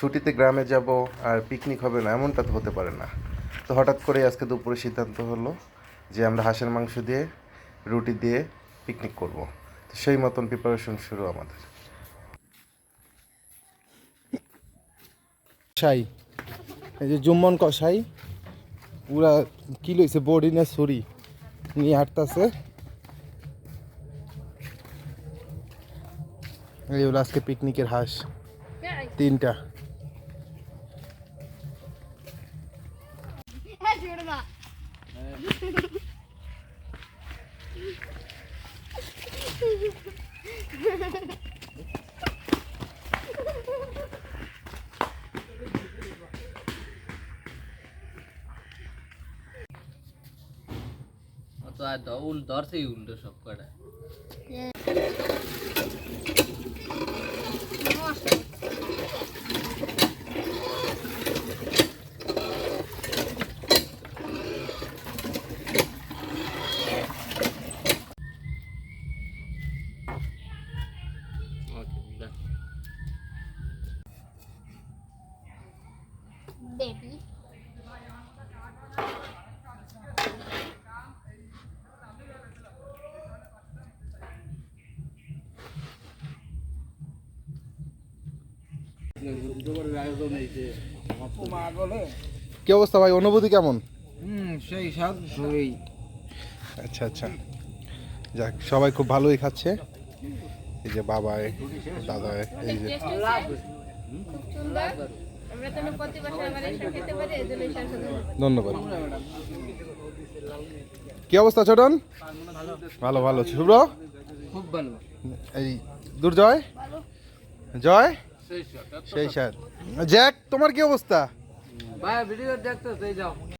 ছুটিতে গ্রামে যাব আর পিকনিক হবে না এমনটা তো হতে পারে না। তো হঠাৎ করে আজকে দুপুরে সিদ্ধান্ত হলো যে আমরা হাঁসের মাংস দিয়ে রুটি দিয়ে পিকনিক করব। তো সেই মতন প্রিপারেশন শুরু আমাদের। কষাই, এই যে জুম্মন কষাই পুরা কি লইছে বডি না ছুরি নিয়ে হাঁটতেছে। এই হলো আজকে পিকনিকের হাঁস 3টা। তো আর ধরছেই উল্টো সব কটা। Baby. কি অবস্থা ভাই, অনুভূতি কেমন? সেই স্বাদ সেই। আচ্ছা আচ্ছা, যাক সবাই খুব ভালোই খাচ্ছে। এই যে বাবাই দাদাই, এই যে খুব সুন্দর। আমরা তো প্রতি বছর আবার এসে খেতে পারি, এজন্য ধন্যবাদ। কি অবস্থা ছোটন? ভালো ভালো। শুভ্র খুব ভালো। এই দুর্জয় জয় সেই স্যার। জ্যাক তোমার কি অবস্থা? ভাই ভিডিও দেখতে যাও।